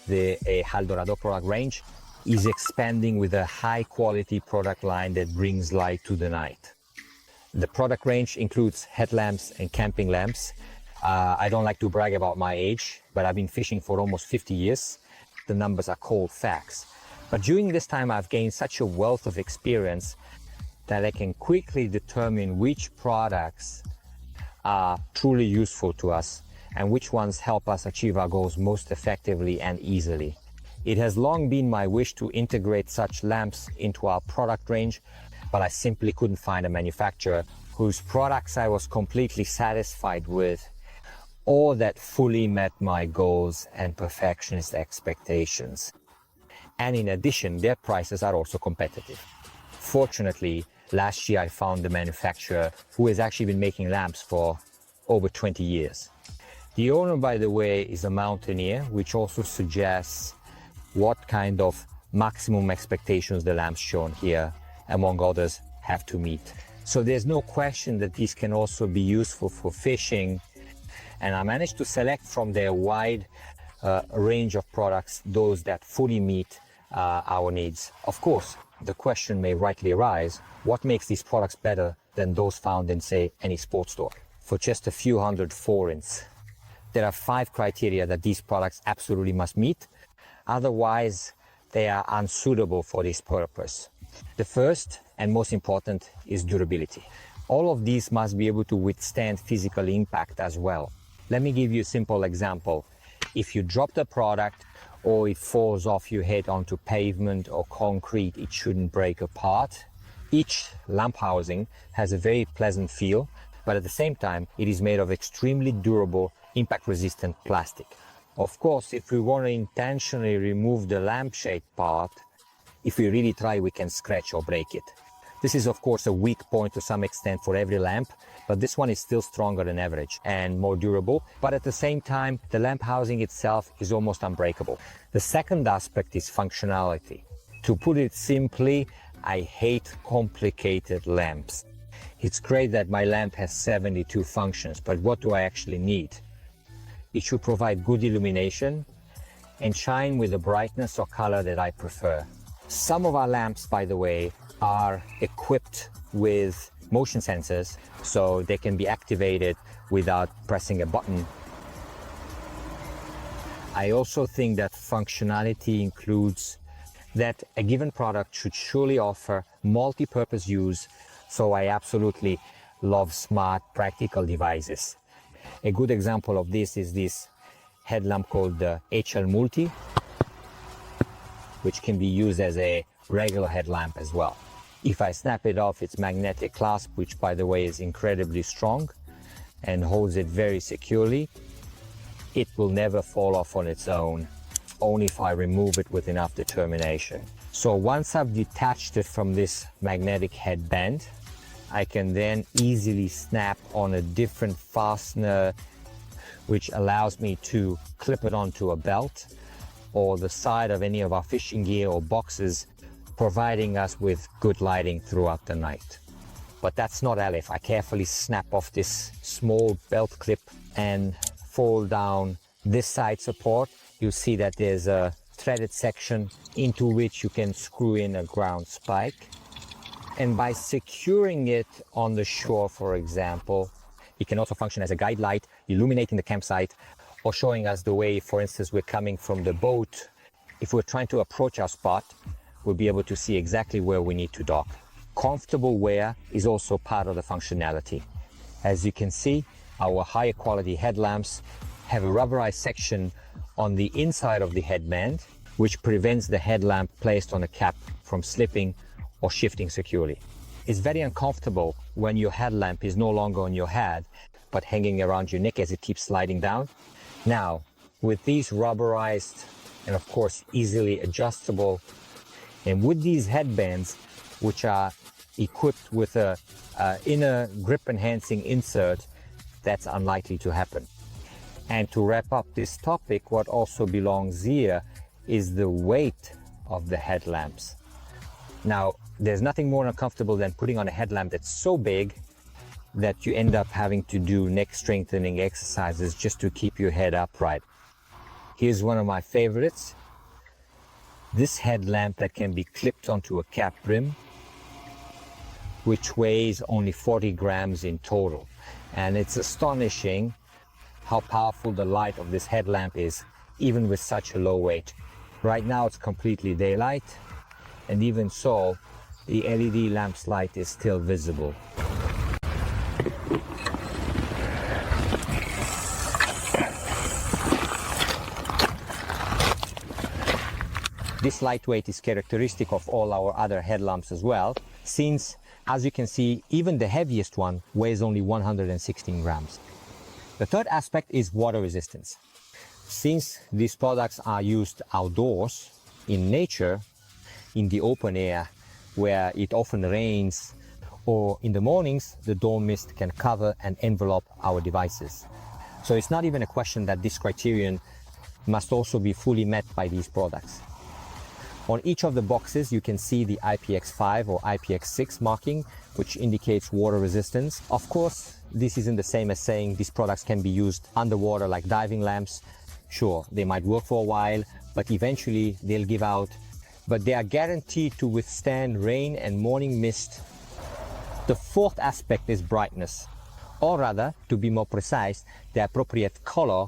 the Haldorado product range is expanding with a high quality product line that brings light to the night. The product range includes headlamps and camping lamps. I don't like to brag about my age, but I've been fishing for almost 50 years. The numbers are cold facts. But during this time, I've gained such a wealth of experience that I can quickly determine which products are truly useful to us and which ones help us achieve our goals most effectively and easily. It has long been my wish to integrate such lamps into our product range, but I simply couldn't find a manufacturer whose products I was completely satisfied with or that fully met my goals and perfectionist expectations. And in addition, their prices are also competitive. Fortunately, last year I found a manufacturer who has actually been making lamps for over 20 years. The owner, by the way, is a mountaineer, which also suggests what kind of maximum expectations the lamps shown here, among others, have to meet. So there's no question that these can also be useful for fishing, and I managed to select from their wide range of products those that fully meet our needs. Of course, the question may rightly arise, what makes these products better than those found in, say, any sports store? For just a few hundred forints, there are 5 criteria that these products absolutely must meet. Otherwise, they are unsuitable for this purpose. The first and most important is durability. All of these must be able to withstand physical impact as well. Let me give you a simple example. If you drop the product or it falls off your head onto pavement or concrete, it shouldn't break apart. Each lamp housing has a very pleasant feel, but at the same time, it is made of extremely durable, impact-resistant plastic. Of course, if we want to intentionally remove the lampshade part, if we really try, we can scratch or break it. This is, of course, a weak point to some extent for every lamp, but this one is still stronger than average and more durable. But at the same time, the lamp housing itself is almost unbreakable. The second aspect is functionality. To put it simply, I hate complicated lamps. It's great that my lamp has 72 functions, but what do I actually need? It should provide good illumination and shine with the brightness or color that I prefer. Some of our lamps, by the way, are equipped with motion sensors, so they can be activated without pressing a button. I also think that functionality includes that a given product should surely offer multi-purpose use, so I absolutely love smart, practical devices. A good example of this is this headlamp called the HL Multi, which can be used as a regular headlamp as well. If I snap it off its magnetic clasp, which by the way is incredibly strong and holds it very securely, it will never fall off on its own, only if I remove it with enough determination. So once I've detached it from this magnetic headband, I can then easily snap on a different fastener, which allows me to clip it onto a belt or the side of any of our fishing gear or boxes, providing us with good lighting throughout the night. But that's not all. If I carefully snap off this small belt clip and fold down this side support, you'll see that there's a threaded section into which you can screw in a ground spike. And by securing it on the shore, for example, it can also function as a guide light, illuminating the campsite, or showing us the way. For instance, we're coming from the boat. If we're trying to approach our spot, we'll be able to see exactly where we need to dock. Comfortable wear is also part of the functionality. As you can see, our higher quality headlamps have a rubberized section on the inside of the headband, which prevents the headlamp placed on a cap from slipping or shifting securely. It's very uncomfortable when your headlamp is no longer on your head, but hanging around your neck as it keeps sliding down. Now, with these rubberized and of course easily adjustable, and with these headbands, which are equipped with a inner grip enhancing insert, that's unlikely to happen. And to wrap up this topic, what also belongs here is the weight of the headlamps. Now, there's nothing more uncomfortable than putting on a headlamp that's so big that you end up having to do neck strengthening exercises just to keep your head upright. Here's one of my favorites. This headlamp that can be clipped onto a cap brim, which weighs only 40 grams in total. And it's astonishing how powerful the light of this headlamp is, even with such a low weight. Right now it's completely daylight, and even so, the LED lamp's light is still visible. This lightweight is characteristic of all our other headlamps as well, since, as you can see, even the heaviest one weighs only 116 grams. The third aspect is water resistance. Since these products are used outdoors, in nature, in the open air, where it often rains, or in the mornings, the dawn mist can cover and envelop our devices. So it's not even a question that this criterion must also be fully met by these products. On each of the boxes, you can see the IPX5 or IPX6 marking, which indicates water resistance. Of course, this isn't the same as saying these products can be used underwater like diving lamps. Sure, they might work for a while, but eventually they'll give out. But they are guaranteed to withstand rain and morning mist. The fourth aspect is brightness, or rather, to be more precise, the appropriate color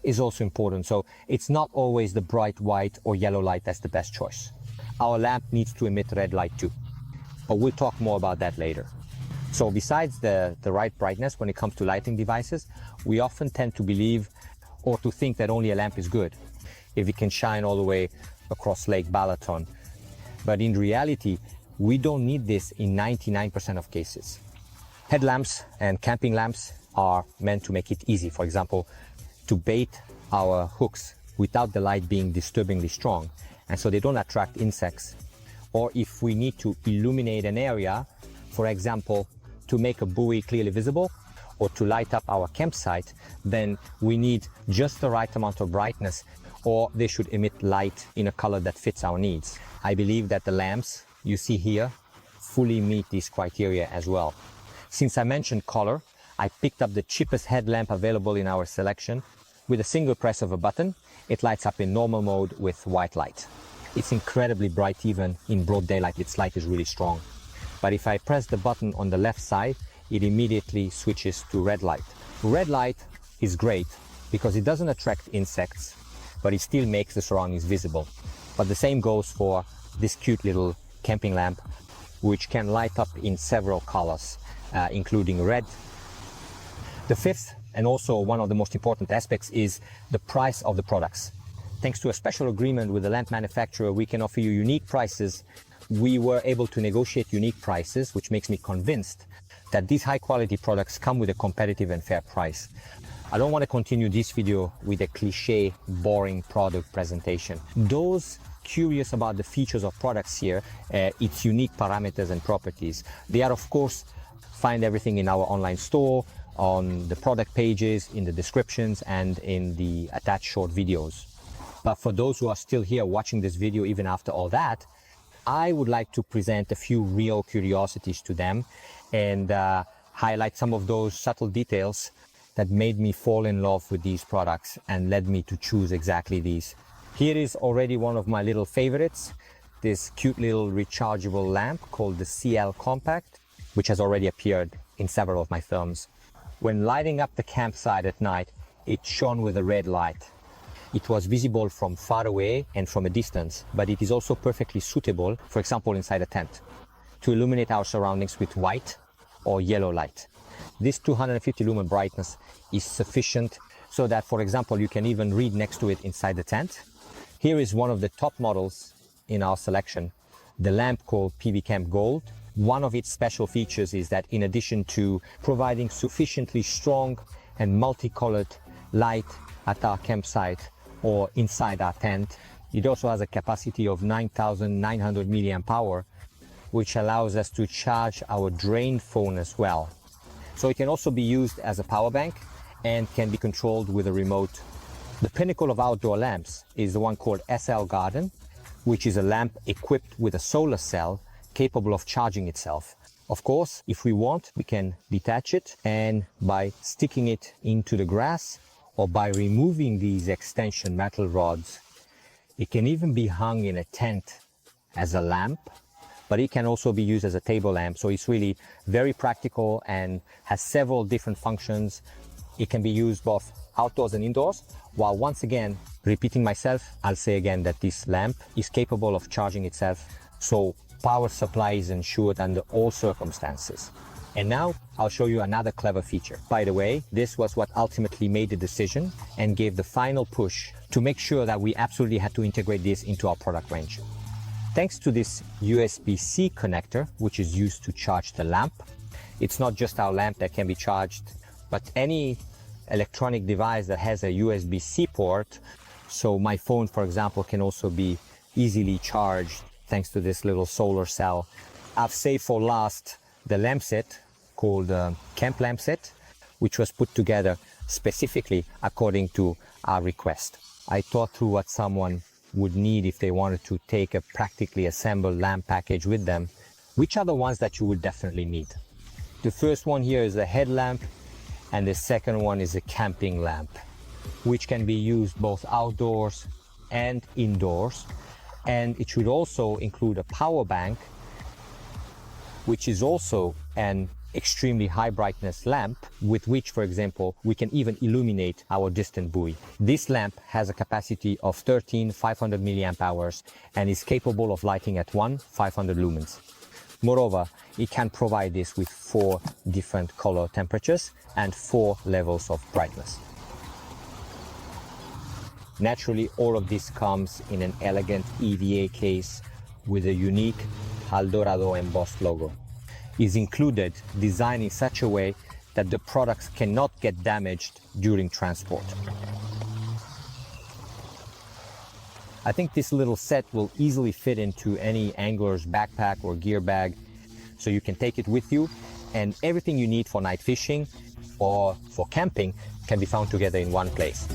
is also important. So it's not always the bright white or yellow light that's the best choice. Our lamp needs to emit red light too, but we'll talk more about that later. So besides the right brightness when it comes to lighting devices, we often tend to believe or to think that only a lamp is good if it can shine all the way across Lake Balaton. But in reality, we don't need this in 99% of cases. Headlamps and camping lamps are meant to make it easy. For example, to bait our hooks without the light being disturbingly strong, and so they don't attract insects. Or if we need to illuminate an area, for example, to make a buoy clearly visible or to light up our campsite, then we need just the right amount of brightness, or they should emit light in a color that fits our needs. I believe that the lamps you see here fully meet these criteria as well. Since I mentioned color, I picked up the cheapest headlamp available in our selection. With a single press of a button, it lights up in normal mode with white light. It's incredibly bright even in broad daylight. Its light is really strong. But if I press the button on the left side, it immediately switches to red light. Red light is great because it doesn't attract insects, but it still makes the surroundings visible. But the same goes for this cute little camping lamp, which can light up in several colors, including red. The fifth, and also one of the most important aspects, is the price of the products. Thanks to a special agreement with the lamp manufacturer, we can offer you unique prices. We were able to negotiate unique prices, which makes me convinced that these high quality products come with a competitive and fair price. I don't want to continue this video with a cliche, boring product presentation. Those curious about the features of products here, its unique parameters and properties, they are of course find everything in our online store, on the product pages, in the descriptions, and in the attached short videos. But for those who are still here watching this video even after all that, I would like to present a few real curiosities to them and highlight some of those subtle details that made me fall in love with these products and led me to choose exactly these. Here is already one of my little favorites, this cute little rechargeable lamp called the CL Compact, which has already appeared in several of my films. When lighting up the campsite at night, it shone with a red light. It was visible from far away and from a distance, but it is also perfectly suitable, for example, inside a tent, to illuminate our surroundings with white or yellow light. This 250 lumen brightness is sufficient so that, for example, you can even read next to it inside the tent. Here is one of the top models in our selection, the lamp called PV Camp Gold. One of its special features is that in addition to providing sufficiently strong and multicolored light at our campsite or inside our tent, it also has a capacity of 9,900 milliamp hour, which allows us to charge our drain phone as well. So it can also be used as a power bank and can be controlled with a remote. The pinnacle of outdoor lamps is the one called SL Garden, which is a lamp equipped with a solar cell capable of charging itself. Of course, if we want, we can detach it, and by sticking it into the grass or by removing these extension metal rods, it can even be hung in a tent as a lamp, but it can also be used as a table lamp. So it's really very practical and has several different functions. It can be used both outdoors and indoors, while once again, repeating myself, I'll say again that this lamp is capable of charging itself, so power supply is ensured under all circumstances. And now I'll show you another clever feature. By the way, this was what ultimately made the decision and gave the final push to make sure that we absolutely had to integrate this into our product range. Thanks to this USB-C connector, which is used to charge the lamp, it's not just our lamp that can be charged, but any electronic device that has a USB-C port. So my phone, for example, can also be easily charged thanks to this little solar cell. I've saved for last the lamp set called Camp Lamp Set, which was put together specifically according to our request. I thought through what someone would need if they wanted to take a practically assembled lamp package with them. Which are the ones that you would definitely need? The first one here is a headlamp, and the second one is a camping lamp, which can be used both outdoors and indoors. And it should also include a power bank, which is also an extremely high brightness lamp with which, for example, we can even illuminate our distant buoy. This lamp has a capacity of 500 milliamp hours and is capable of lighting at 500 lumens. Moreover, it can provide this with 4 different color temperatures and 4 levels of brightness. Naturally, all of this comes in an elegant EVA case with a unique Haldorado embossed logo. Is included, designed in such a way that the products cannot get damaged during transport. I think this little set will easily fit into any angler's backpack or gear bag, so you can take it with you, and everything you need for night fishing or for camping can be found together in one place.